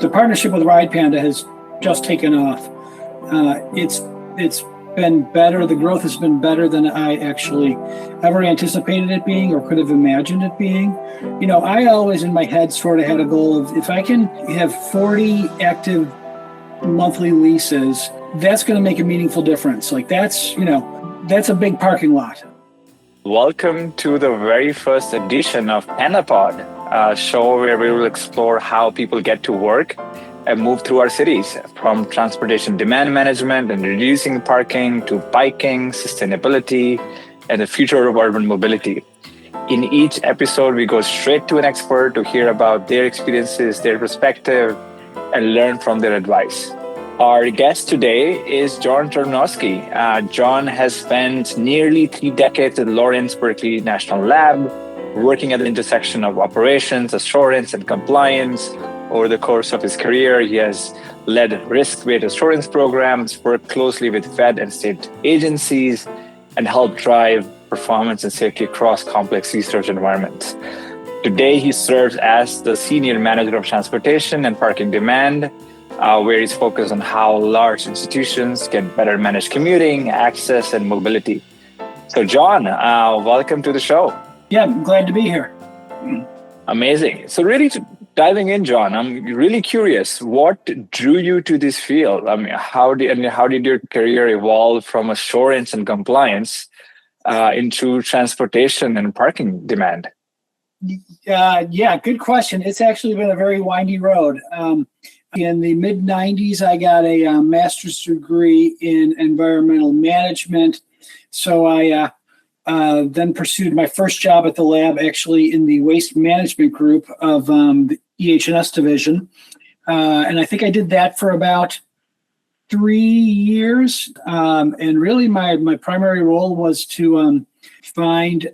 The partnership with Ridepanda has just taken off. It's been better. The growth has been better than I actually ever anticipated it being or could have imagined it being. I always in my head sort of had a goal of if I can have 40 active monthly leases, that's going to make a meaningful difference. Like that's a big parking lot. Welcome to the very first edition of PandaPod, a show where we will explore how people get to work and move through our cities, from transportation demand management and reducing parking to biking, sustainability, and the future of urban mobility. In each episode, we go straight to an expert to hear about their experiences, their perspective, and learn from their advice. Our guest today is John Chernowski. John has spent nearly 3 decades at Lawrence Berkeley National Lab, working at the intersection of operations, assurance, and compliance. Over the course of his career, he has led risk-based assurance programs, worked closely with Fed and state agencies, and helped drive performance and safety across complex research environments. Today, he serves as the Senior Manager of Transportation and Parking Demand, where he's focused on how large institutions can better manage commuting, access, and mobility. So John, welcome to the show. Yeah, I'm glad to be here. Amazing. So really diving in, John, I'm really curious, what drew you to this field? I mean, how did your career evolve from assurance and compliance into transportation and parking demand? Yeah, good question. It's actually been a very windy road. In the mid-90s, I got a master's degree in environmental management. So I then pursued my first job at the lab, actually in the waste management group of the EH&S division. And I think I did that for about 3 years. And really my primary role was to find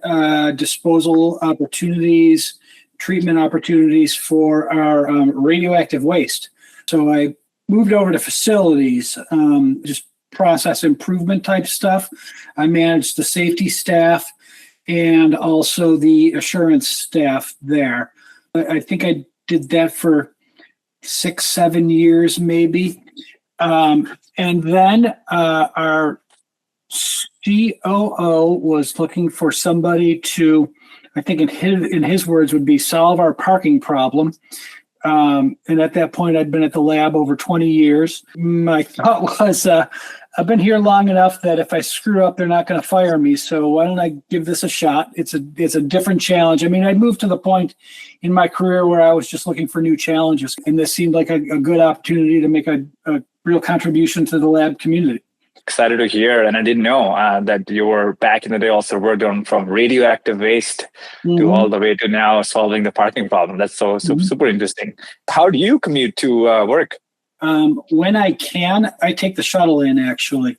disposal opportunities, treatment opportunities for our radioactive waste. So I moved over to facilities, just process improvement type stuff. I managed the safety staff and also the assurance staff there. I think I did that for 6-7 years, maybe. And then our COO was looking for somebody to, I think in his words would be solve our parking problem. And at that point, I'd been at the lab over 20 years. My thought was, I've been here long enough that if I screw up, they're not going to fire me. So why don't I give this a shot? It's a different challenge. I mean, I'd moved to the point in my career where I was just looking for new challenges. And this seemed like a good opportunity to make a real contribution to the lab community. Excited to hear, and I didn't know that you were back in the day also worked on from radioactive waste to all the way to now solving the parking problem. That's so super interesting. How do you commute to work? When I can, I take the shuttle in. Actually,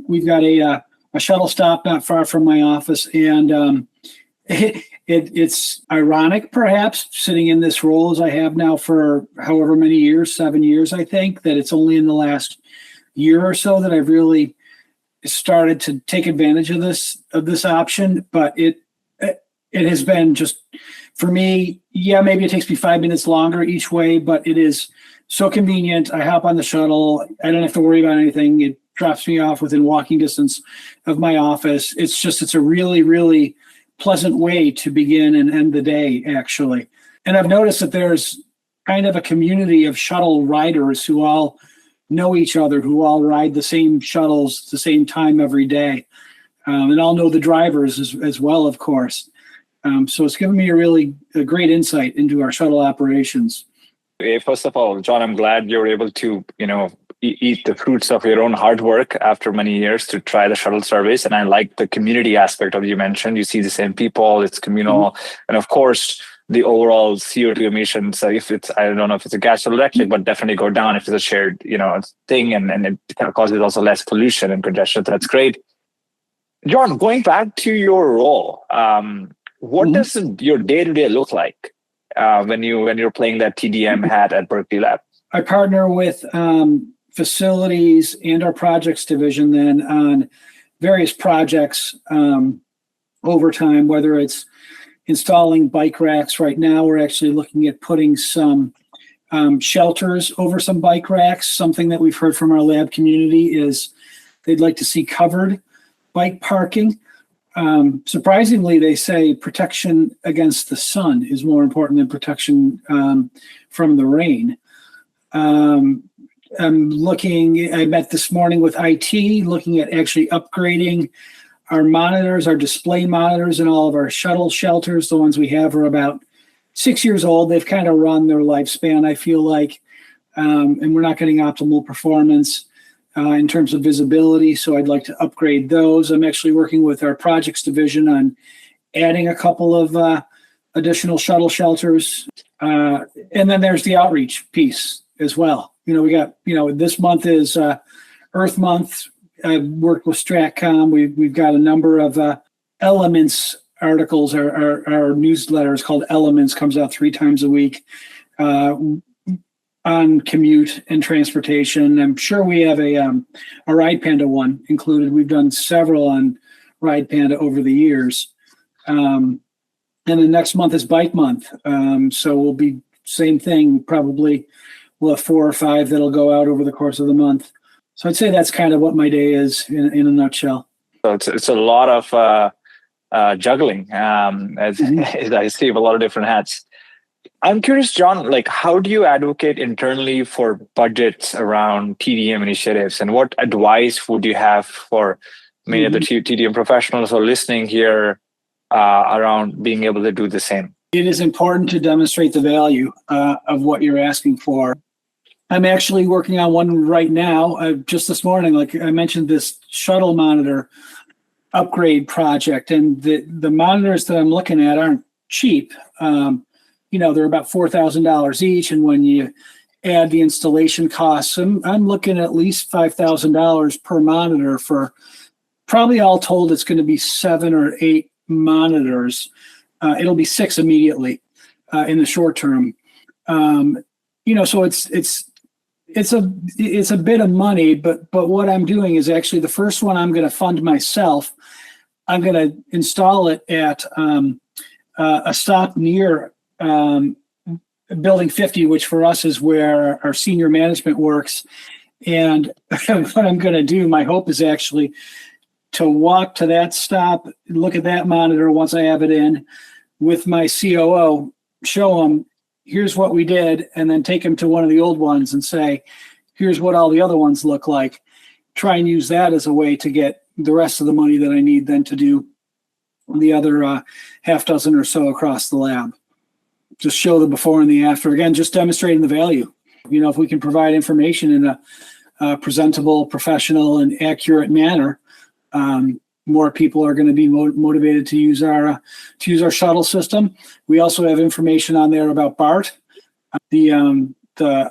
we've got a shuttle stop not far from my office, and it's ironic, perhaps, sitting in this role as I have now for however many years, 7 years, I think, that it's only in the last year or so that I've really started to take advantage of this option. But it has been just, for me, yeah, maybe it takes me 5 minutes longer each way, but it is so convenient. I hop on the shuttle. I don't have to worry about anything. It drops me off within walking distance of my office. It's a really, really pleasant way to begin and end the day, actually. And I've noticed that there's kind of a community of shuttle riders who all know each other, who all ride the same shuttles the same time every day. And all know the drivers as well, of course. So it's given me a great insight into our shuttle operations. First of all, John, I'm glad you're able to, eat the fruits of your own hard work after many years to try the shuttle service. And I like the community aspect of you mentioned. You see the same people, it's communal. And of course, the overall CO2 emissions, I don't know if it's a gas or electric, but definitely go down if it's a shared, thing, and it kind of causes also less pollution and congestion. So that's great. John, going back to your role, what does your day-to-day look like when you're playing that TDM hat at Berkeley Lab? I partner with facilities and our projects division then on various projects over time, whether it's installing bike racks. Right now, we're actually looking at putting some shelters over some bike racks. Something that we've heard from our lab community is they'd like to see covered bike parking. Surprisingly, they say protection against the sun is more important than protection from the rain. I met this morning with IT, looking at actually upgrading our monitors, our display monitors in all of our shuttle shelters. The ones we have are about 6 years old. They've kind of run their lifespan, I feel like, and we're not getting optimal performance in terms of visibility. So I'd like to upgrade those. I'm actually working with our projects division on adding a couple of additional shuttle shelters. And then there's the outreach piece as well. We got, this month is Earth Month. I've worked with StratCom. We've got a number of Elements articles. Our newsletter is called Elements, comes out 3 times a week on commute and transportation. I'm sure we have a Ridepanda one included. We've done several on Ridepanda over the years. And the next month is Bike Month. So we'll be same thing, probably. We'll have 4 or 5 that'll go out over the course of the month. So I'd say that's kind of what my day is in a nutshell. So it's a lot of juggling, as I see a lot of different hats. I'm curious, John, how do you advocate internally for budgets around TDM initiatives, and what advice would you have for many of the TDM professionals who are listening here around being able to do the same? It is important to demonstrate the value of what you're asking for. I'm actually working on one right now. Just this morning, like I mentioned, this shuttle monitor upgrade project, and the monitors that I'm looking at aren't cheap. They're about $4,000 each, and when you add the installation costs, I'm looking at least $5,000 per monitor for probably all told. It's going to be 7 or 8 monitors. It'll be 6 immediately in the short term. So it's a bit of money, but what I'm doing is actually the first one I'm going to fund myself. I'm going to install it at a stop near Building 50, which for us is where our senior management works. And what I'm going to do, my hope is actually to walk to that stop, look at that monitor once I have it in with my COO, show them, here's what we did, and then take them to one of the old ones and say, here's what all the other ones look like. Try and use that as a way to get the rest of the money that I need then to do the other half dozen or so across the lab. Just show the before and the after. Again, just demonstrating the value. If we can provide information in a presentable, professional, and accurate manner, more people are going to be motivated to use our shuttle system. We also have information on there about BART, the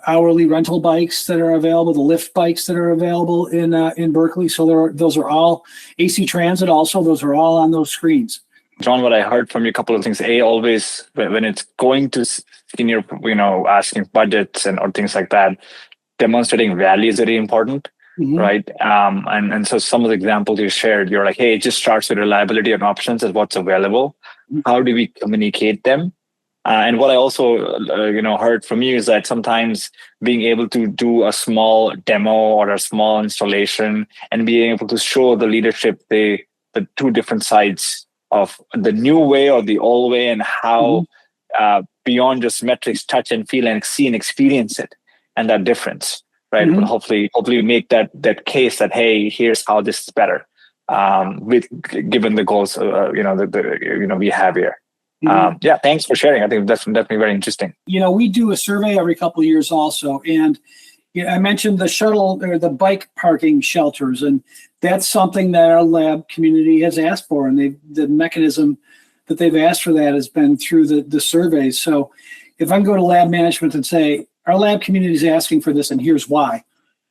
hourly rental bikes that are available, the lift bikes that are available in Berkeley. So those are all AC Transit. Also, those are all on those screens. John, what I heard from you, a couple of things. Always when it's going to senior, asking budgets or things like that, demonstrating value is very important. Right. And so some of the examples you shared, you're like, hey, it just starts with reliability and options as what's available. How do we communicate them? And what I also, heard from you is that sometimes being able to do a small demo or a small installation and being able to show the leadership the 2 different sides of the new way or the old way, and how beyond just metrics, touch and feel and see and experience it, and that difference. Right. But hopefully make that case that, hey, here's how this is better, given the goals, we have here. Thanks for sharing. I think that's definitely very interesting. We do a survey every couple of years also. And I mentioned the shuttle or the bike parking shelters, and that's something that our lab community has asked for. And the mechanism that they've asked for that has been through the surveys. So if I can go to lab management and say, our lab community is asking for this, and here's why.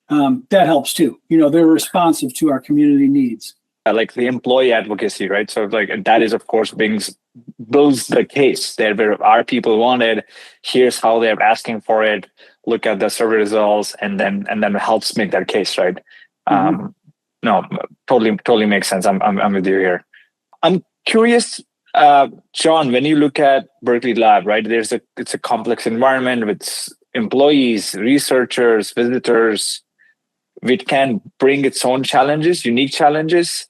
That helps too. They're responsive to our community needs. Like the employee advocacy, right? So that is, of course, builds the case that where our people wanted. Here's how they're asking for it. Look at the survey results, and then helps make that case, right? No, totally makes sense. I'm with you here. I'm curious, John, when you look at Berkeley Lab, right? It's a complex environment with employees, researchers, visitors, which can bring its own challenges, unique challenges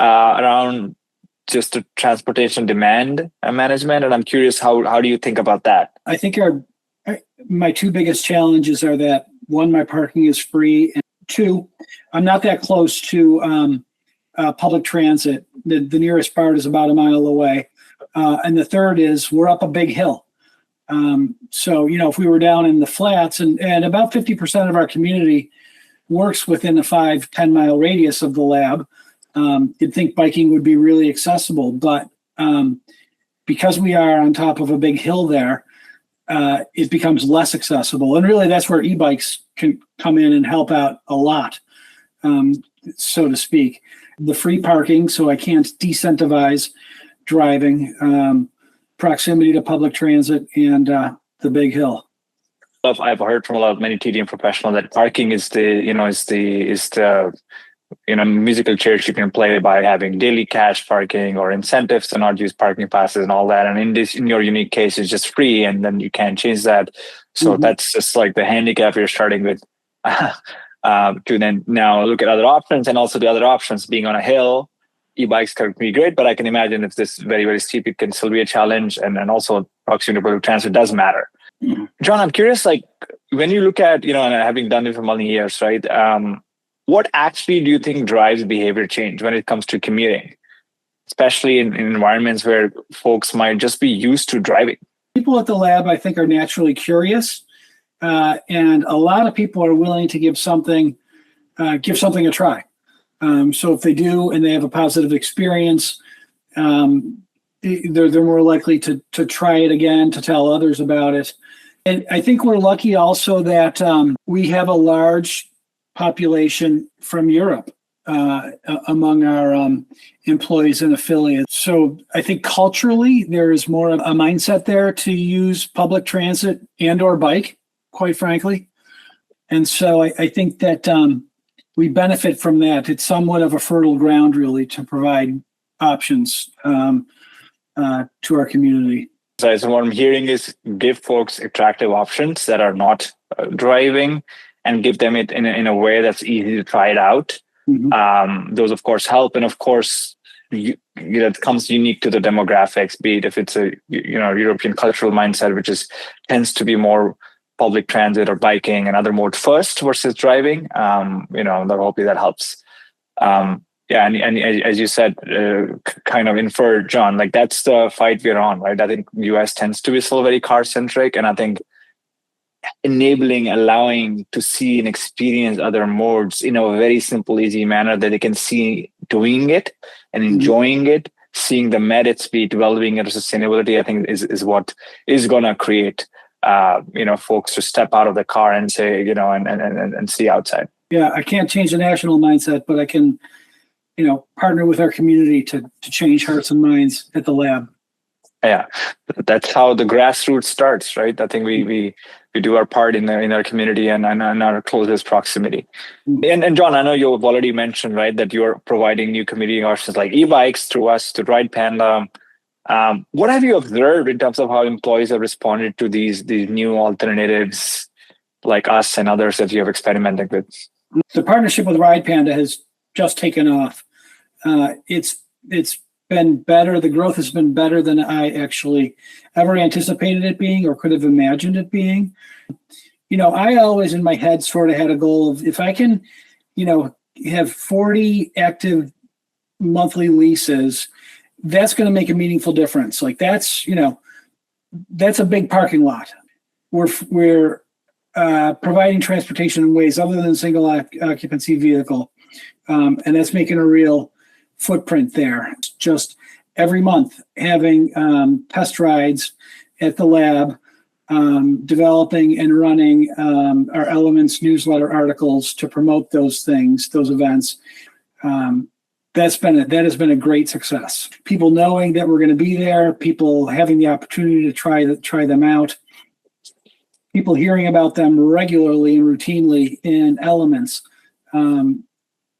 around just the transportation demand management. And I'm curious, how do you think about that? I think my two biggest challenges are that one, my parking is free, and two, I'm not that close to public transit. The nearest BART is about a mile away. And the third is we're up a big hill. So, if we were down in the flats and about 50% of our community works within a 5-10 mile radius of the lab, you'd think biking would be really accessible. But because we are on top of a big hill there, it becomes less accessible. And really, that's where e-bikes can come in and help out a lot, so to speak. The free parking, so I can't decentivize driving, proximity to public transit, and the big hill. I've heard from many TDM professionals that parking is the musical chairs you can play by having daily cash parking or incentives to not use parking passes and all that. And in your unique case, it's just free, and then you can't change that. So that's just like the handicap you're starting with. To then now look at other options, and also the other options being on a hill. E-bikes can be great, but I can imagine if this is very, very steep, it can still be a challenge. And also proximity to public transit does matter. John, I'm curious, like when you look at, and having done it for many years, right? What actually do you think drives behavior change when it comes to commuting, especially in environments where folks might just be used to driving? People at the lab, I think, are naturally curious. And a lot of people are willing to give something a try. So if they do and they have a positive experience, they're more likely to try it again, to tell others about it. And I think we're lucky also that we have a large population from Europe among our employees and affiliates. So I think culturally there is more of a mindset there to use public transit and or bike, quite frankly. And so I think that we benefit from that. It's somewhat of a fertile ground, really, to provide options to our community. So what I'm hearing is give folks attractive options that are not driving, and give them it in a way that's easy to try it out. Those, of course, help. And of course, it comes unique to the demographics, be it if it's a European cultural mindset, which tends to be more public transit or biking and other mode first versus driving. Hopefully that helps. And as you said, kind of inferred, John, like that's the fight we're on, right? I think US tends to be still very car centric, and I think allowing to see and experience other modes in a very simple, easy manner that they can see doing it and enjoying it, seeing the merits, be it well-being or sustainability, I think is what is going to create, folks to step out of the car and say, and see outside. Yeah, I can't change the national mindset, but I can, partner with our community to change hearts and minds at the lab. Yeah, that's how the grassroots starts, right? I think we do our part in our community and our closest proximity. And John, I know you've already mentioned, right, that you're providing new commuting options like e-bikes through us to Ridepanda. What have you observed in terms of how employees have responded to these new alternatives like us and others that you have experimented with? The partnership with Ridepanda has just taken off. It's been better. The growth has been better than I actually ever anticipated it being or could have imagined it being. I always in my head sort of had a goal of if I can, have 40 active monthly leases, that's going to make a meaningful difference. Like that's a big parking lot. We're providing transportation in ways other than single occupancy vehicle. And that's making a real footprint there. Just every month having test rides at the lab, developing and running our Elements newsletter articles to promote those things, those events. That has been a great success. People knowing that we're going to be there, people having the opportunity to try them out, people hearing about them regularly and routinely in Elements.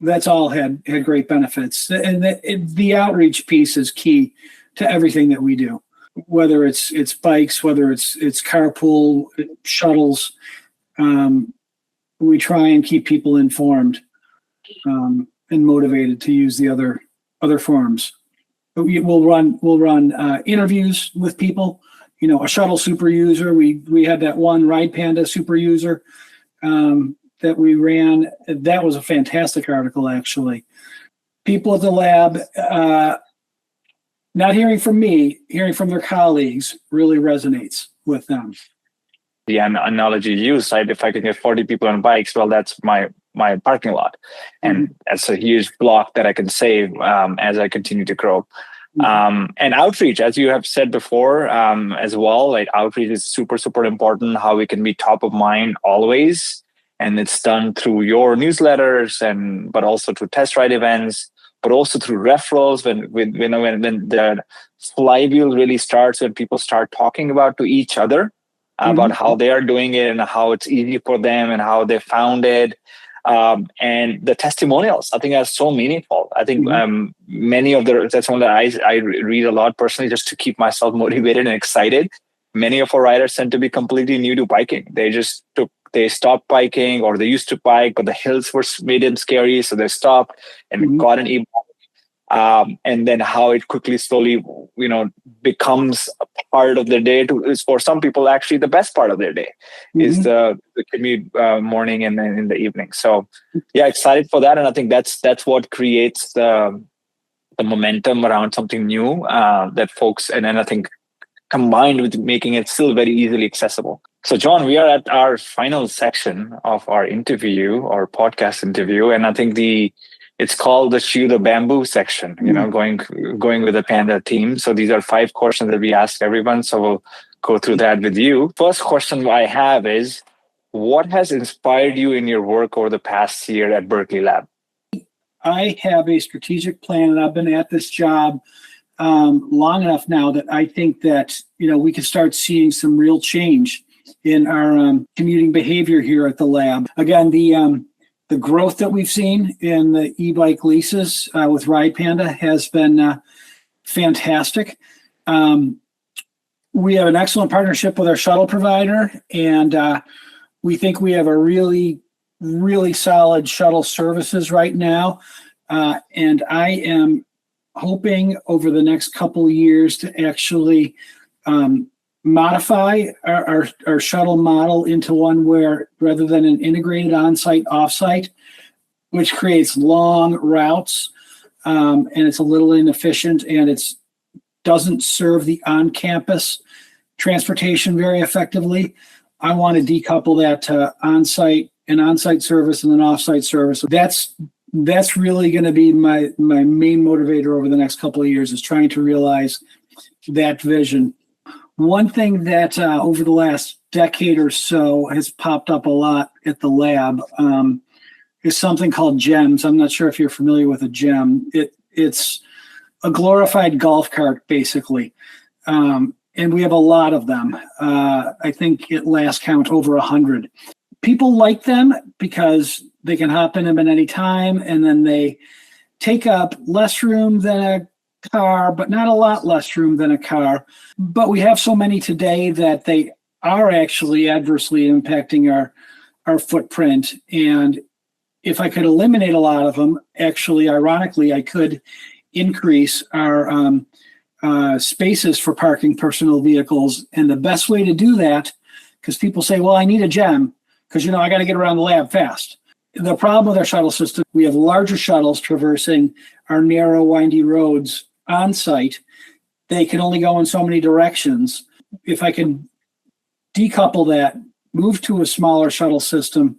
That's all had great benefits. And the outreach piece is key to everything that we do. whether it's bikes, whether it's carpool, shuttles. We try and keep people informed and motivated to use the other forms. We'll run interviews with people. A shuttle super user. We had that one Ridepanda super user that we ran. That was a fantastic article, actually. People at the lab, not hearing from me, hearing from their colleagues really resonates with them. The analogy you used, right? If I can get 40 people on bikes, well, that's my parking lot. And that's a huge block that I can save as I continue to grow. And outreach, as you have said before, as well, like outreach is super, super important, how we can be top of mind always. And it's done through your newsletters but also through test ride events, but also through referrals when the flywheel really starts, when people start talking to each other about how they are doing it and how it's easy for them and how they found it. And the testimonials, I think, are so meaningful. I think many of the testimonials that I read a lot personally, just to keep myself motivated and excited. Many of our riders tend to be completely new to biking. They stopped biking, or they used to bike, but the hills made them scary, so they stopped and got an e-bike. And then how it quickly, slowly, becomes a part of their day. Is for some people actually the best part of their day is the commute morning and then in the evening. So yeah, excited for that, and I think that's what creates the momentum around something new that folks, and then I think combined with making it still very easily accessible. So John, we are at our final section of our interview, our podcast interview, and I think it's called the Chew the Bamboo section, going with the Panda team. So these are 5 questions that we ask everyone. So we'll go through that with you. First question I have is, what has inspired you in your work over the past year at Berkeley Lab? I have a strategic plan, and I've been at this job long enough now that I think that, we can start seeing some real change in our commuting behavior here at the lab. Again, the growth that we've seen in the e-bike leases with Ridepanda has been fantastic. We have an excellent partnership with our shuttle provider, and we think we have a really, really solid shuttle services right now. And I am hoping over the next couple of years to actually modify our shuttle model into one where, rather than an integrated on-site, off-site, which creates long routes, and it's a little inefficient, and it doesn't serve the on-campus transportation very effectively. I want to decouple that to on-site service and an off-site service. That's really going to be my main motivator over the next couple of years, is trying to realize that vision. One thing that over the last decade or so has popped up a lot at the lab is something called GEMs. I'm not sure if you're familiar with a GEM. It's a glorified golf cart, basically. And we have a lot of them. I think at last count over 100. People like them because they can hop in them at any time, and then they take up less room than a car, but not a lot less room than a car. But we have so many today that they are actually adversely impacting our footprint. And if I could eliminate a lot of them, actually, ironically, I could increase our spaces for parking personal vehicles. And the best way to do that, because people say, well, I need a GEM because, I got to get around the lab fast. The problem with our shuttle system, we have larger shuttles traversing our narrow, windy roads on site. They can only go in so many directions. If I can decouple that, move to a smaller shuttle system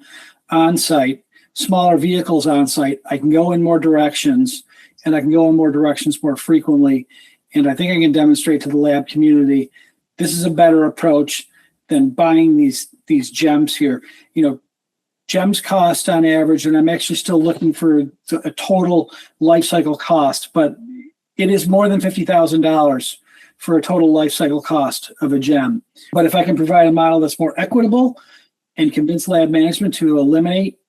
on site, smaller vehicles on site, I can go in more directions, and I can go in more directions more frequently. And I think I can demonstrate to the lab community this is a better approach than buying these GEMs here. GEMs cost on average, and I'm actually still looking for a total life cycle cost, but it is more than $50,000 for a total life cycle cost of a GEM. But if I can provide a model that's more equitable and convince lab management to eliminate,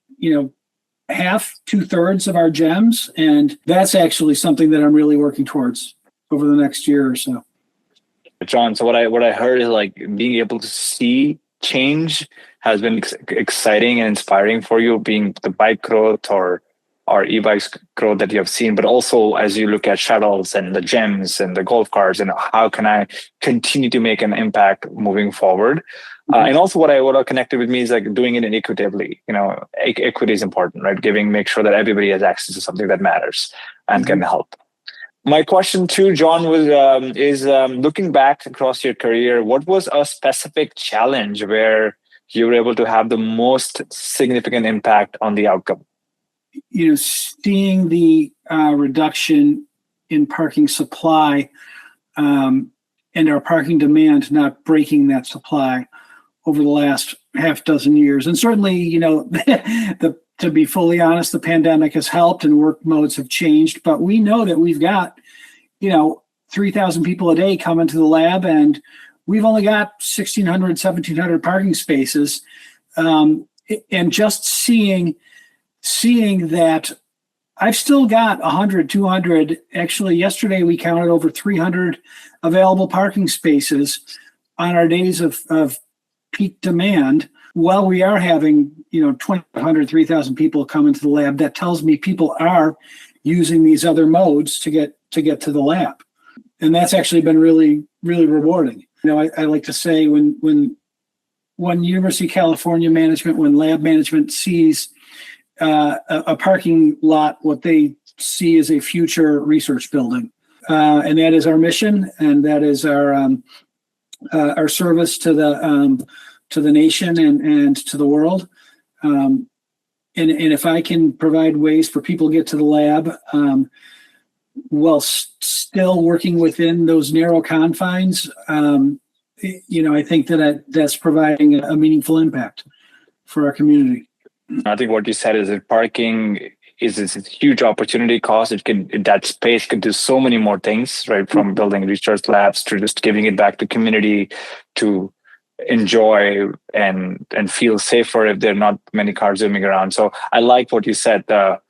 half, 2/3 of our GEMs, and that's actually something that I'm really working towards over the next year or so. John, so what I heard is like being able to see change has been exciting and inspiring for you, being the bike growth or e-bikes growth that you have seen, but also as you look at shuttles and the gyms and the golf carts, and how can I continue to make an impact moving forward? And also what connected with me is like doing it equitably. Equity is important, right? Make sure that everybody has access to something that matters and can help. My question too, John, is looking back across your career, what was a specific challenge where you were able to have the most significant impact on the outcome? Seeing the reduction in parking supply and our parking demand not breaking that supply over the last half dozen years. And certainly, to be fully honest, the pandemic has helped and work modes have changed, but we know that we've got, 3,000 people a day coming to the lab, and we've only got 1,600, 1,700 parking spaces. And just seeing that I've still got 100, 200, actually yesterday we counted over 300 available parking spaces on our days of peak demand, while we are having, 2,500, 3,000 people come into the lab. That tells me people are using these other modes to get to the lab. And that's actually been really, really rewarding. I like to say when University of California management, when lab management sees a parking lot, what they see is a future research building. And that is our mission, and that is our service to the nation and to the world. And if I can provide ways for people to get to the lab while still working within those narrow confines, I think that's providing a meaningful impact for our community. I think what you said is that parking is a huge opportunity cost. That space could do so many more things, right? From building research labs to just giving it back to community, to enjoy and feel safer if there are not many cars zooming around. So I like what you said, the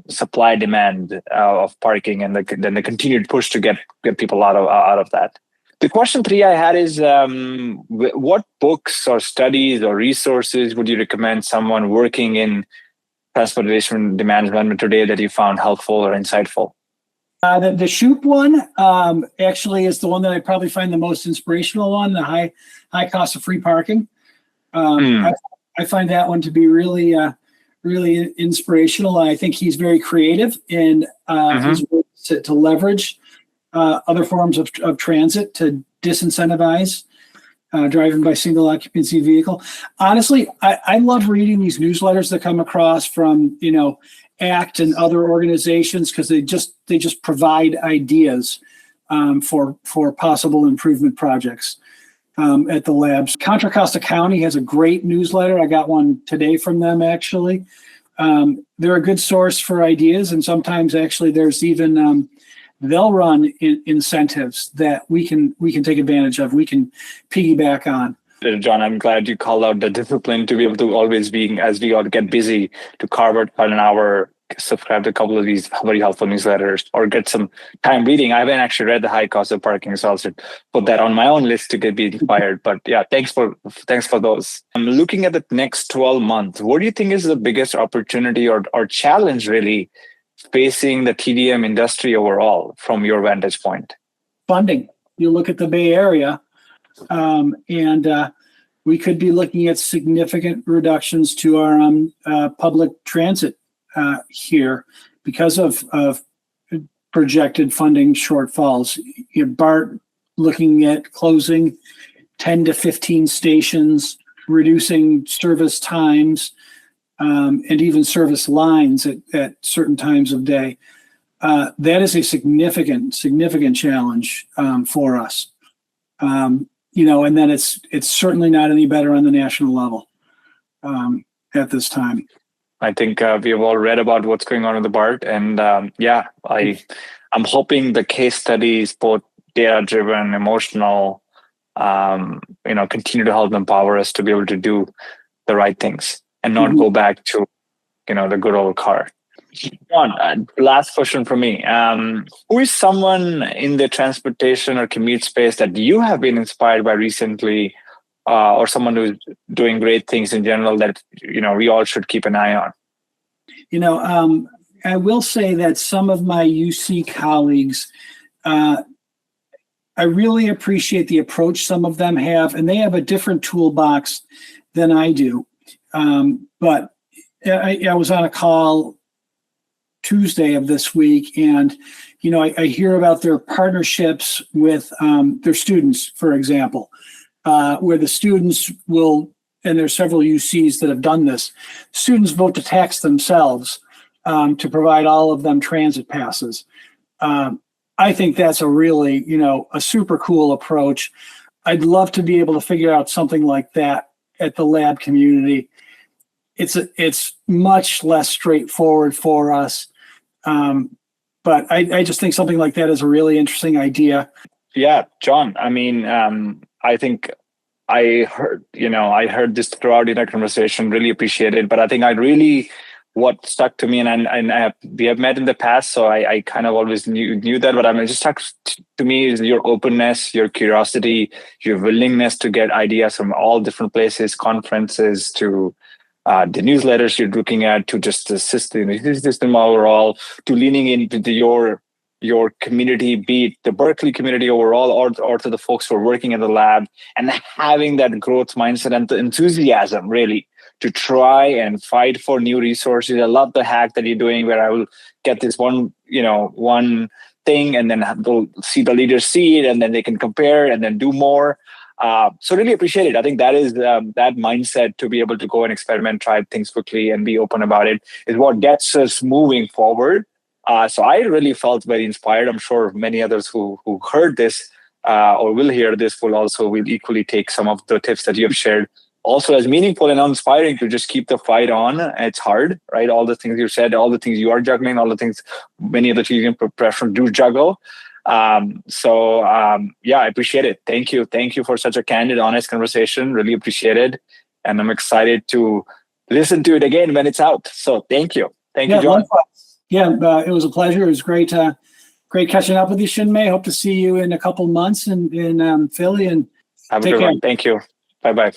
supply demand of parking and then the continued push to get people out of that. The question 3 I had is, what books or studies or resources would you recommend someone working in transportation demand management today that you found helpful or insightful? The Shoop one actually is the one that I probably find the most inspirational one, the high cost of free parking. I find that one to be really, really inspirational. I think he's very creative in his work to leverage other forms of transit to disincentivize driving by single occupancy vehicle. Honestly, I love reading these newsletters that come across from, ACT and other organizations, because they just provide ideas for possible improvement projects at the labs. Contra Costa County has a great newsletter. I got one today from them, actually. They're a good source for ideas, and sometimes actually there's even they'll run incentives that we can take advantage of. We can piggyback on. John, I'm glad you called out the discipline to be able to always be, as we all get busy, to carve out an hour, subscribe to a couple of these very helpful newsletters, or get some time reading. I haven't actually read The High Cost of Parking, so I'll put that on my own list to be inspired. But yeah, thanks for those. I'm looking at the next 12 months. What do you think is the biggest opportunity or challenge really facing the TDM industry overall from your vantage point? Funding. You look at the Bay Area, and we could be looking at significant reductions to our public transit here because of projected funding shortfalls. BART looking at closing 10 to 15 stations, reducing service times, and even service lines at certain times of day. That is a significant challenge for us. And then it's certainly not any better on the national level at this time. I think we have all read about what's going on with the BART, and I'm hoping the case studies, both data-driven, emotional, continue to help empower us to be able to do the right things and not go back to, the good old car. John, last question for me. Who is someone in the transportation or commute space that you have been inspired by recently, or someone who's doing great things in general that we all should keep an eye on? I will say that some of my UC colleagues, I really appreciate the approach some of them have, and they have a different toolbox than I do. But I was on a call Tuesday of this week, and I hear about their partnerships with their students, for example, where the students will, and there's several UCs that have done this, students vote to tax themselves to provide all of them transit passes. I think that's a really, a super cool approach. I'd love to be able to figure out something like that at the lab community. It's much less straightforward for us. But I just think something like that is a really interesting idea. Yeah, John, I think I heard this throughout in our conversation, really appreciate it. But I think what stuck to me, and we have met in the past, so I kind of always knew that, but just stuck to me is your openness, your curiosity, your willingness to get ideas from all different places, conferences, to the newsletters you're looking at, to just the system overall, to leaning into your community, be it the Berkeley community overall, or to the folks who are working in the lab, and having that growth mindset and the enthusiasm really to try and fight for new resources. I love the hack that you're doing where I will get this one thing and then go see the leaders see it, and then they can compare and then do more. So really appreciate it. I think that is that mindset to be able to go and experiment, try things quickly and be open about it is what gets us moving forward. So I really felt very inspired. I'm sure many others who heard this or will hear this will equally take some of the tips that you have shared also as meaningful and inspiring to just keep the fight on. It's hard, right? All the things you said, all the things you are juggling, all the things many of the team professionals do juggle. Yeah, I appreciate it. Thank you. Thank you for such a candid, honest conversation. Really appreciate it. And I'm excited to listen to it again when it's out. So thank you. Thank you, John. Yeah, it was a pleasure. It was great catching up with you, Chinmay. Hope to see you in a couple months in Philly. And have a good one. Thank you. Bye-bye.